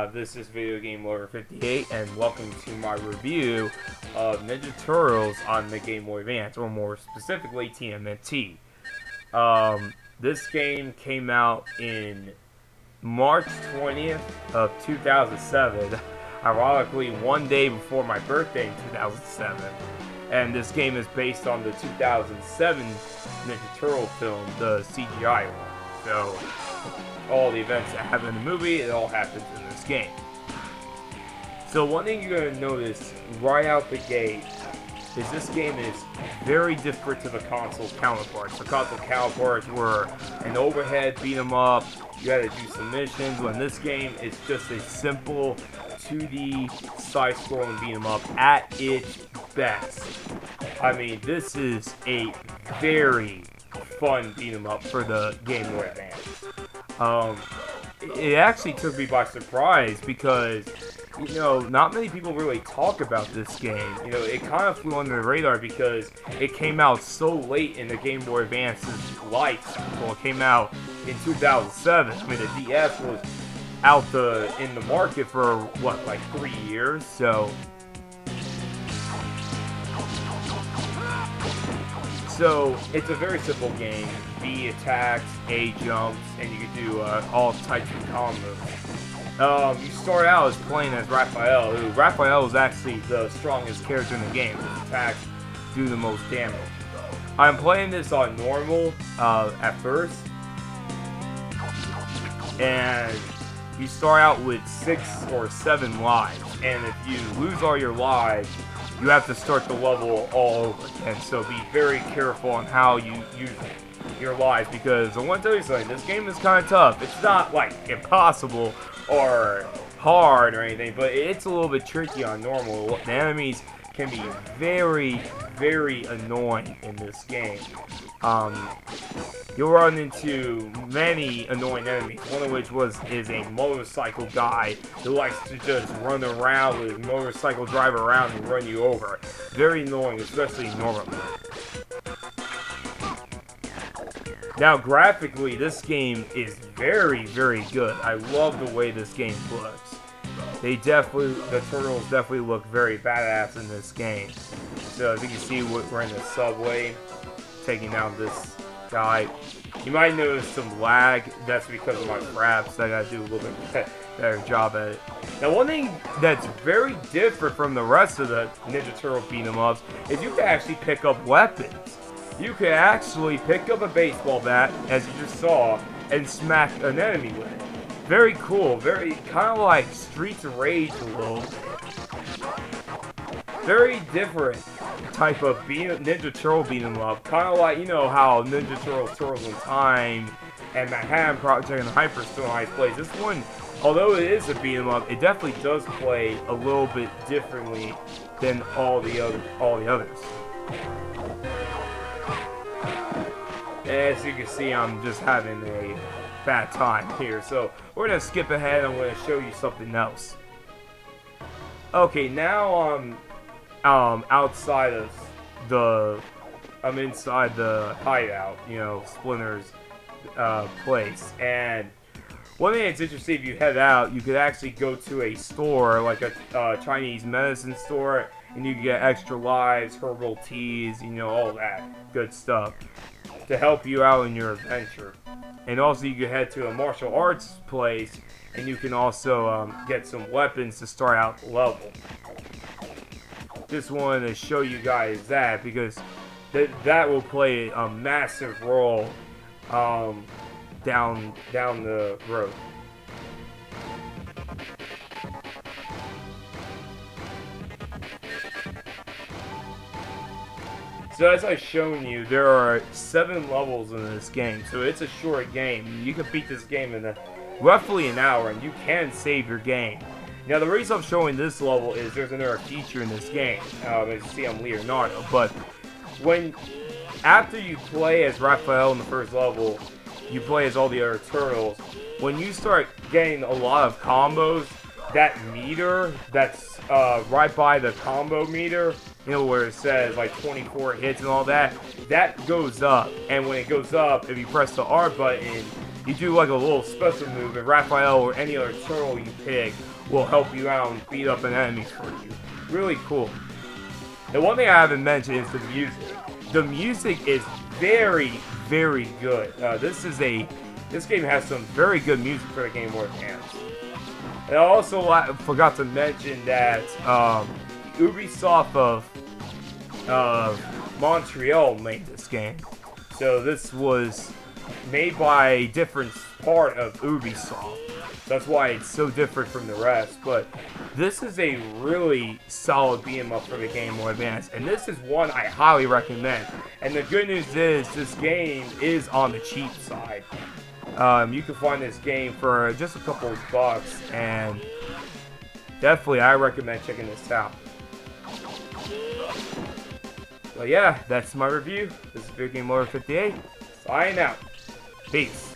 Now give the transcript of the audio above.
This is Videogamelover58, and welcome to my review of Ninja Turtles on the Game Boy Advance, or more specifically, TMNT. This game came out in March 20th of 2007, ironically one day before my birthday in 2007. And this game is based on the 2007 Ninja Turtle film, the CGI one. So, all the events that happen in the movie, it all happens in this game. So one thing you're going to notice right out the gate is this game is very different to the console counterparts. The console counterparts were an overhead beat 'em up, you had to do some missions, when this game is just a simple 2D side-scrolling beat 'em up at its best. I mean, this is a very fun beat 'em up for the Game Boy Advance. It actually took me by surprise because, you know, not many people really talk about this game. You know, it kind of flew under the radar because it came out so late in the Game Boy Advance's life cycle. It came out in 2007. I mean, the DS was out in the market for, what, like 3 years? So it's a very simple game. B attacks, A jumps, and you can do all types of combos. You start out as playing as Raphael, who Raphael is actually the strongest character in the game. His attacks do the most damage. I'm playing this on normal at first, and you start out with 6 or 7 lives, and if you lose all your lives, you have to start the level all over again. So be very careful on how you use your lives, because I want to tell you something, this game is kind of tough. It's not like impossible or hard or anything, but it's a little bit tricky on normal. The enemies can be very, very annoying in this game. You'll run into many annoying enemies, one of which is a motorcycle guy who likes to just run around with his motorcycle, drive around and run you over. Very annoying, especially normally. Now, graphically, this game is very, very good. I love the way this game looks. The turtles definitely look very badass in this game. So, as you can see, we're in the subway, taking down this guy. You might notice some lag. That's because of my fraps. I gotta do a little bit better job at it. Now, one thing that's very different from the rest of the Ninja Turtle beat 'em ups is you can actually pick up weapons. You can actually pick up a baseball bat, as you just saw, and smack an enemy with it. Very cool. Very kind of like Streets of Rage a little bit. Very different type of Ninja Turtle beat 'em up. Kind of like, you know, how Ninja Turtles in Time and Manhattan Project and Hyperstone Ice plays. This one, although it is a beat 'em up, it definitely does play a little bit differently than all the others. As you can see, I'm just having a bad time here, so we're gonna skip ahead. I'm gonna show you something else. Okay, now I'm outside of I'm inside the hideout, you know, Splinter's place. And one thing that's interesting, if you head out, you could actually go to a store, like a Chinese medicine store, and you can get extra lives, herbal teas, you know, all that good stuff to help you out in your adventure. And also you can head to a martial arts place, and you can also get some weapons to start out the level. Just wanted to show you guys that, because that will play a massive role down the road. So as I've shown you, there are 7 levels in this game, so it's a short game. You can beat this game in roughly an hour, and you can save your game. Now, the reason I'm showing this level is there's another feature in this game. As you see, I'm Leonardo, but after you play as Raphael in the first level, you play as all the other turtles. When you start getting a lot of combos, that meter that's right by the combo meter, you know, where it says like 24 hits and all that, that goes up. And when it goes up, if you press the R button, you do like a little special move, and Raphael or any other turtle you pick will help you out and beat up an enemies for you. Really cool. The one thing I haven't mentioned is the music. The music is very, very good. This game has some very good music for the Game Boy Advance. And I also forgot to mention that Ubisoft of Montreal made this game. So this was made by a different part of Ubisoft. That's why it's so different from the rest. But this is a really solid beat 'em up for the Game Boy Advance, and this is one I highly recommend. And the good news is this game is on the cheap side. You can find this game for just a couple of bucks, and definitely I recommend checking this out. But yeah, that's my review. This is Videogamelover58. Signing out. Peace.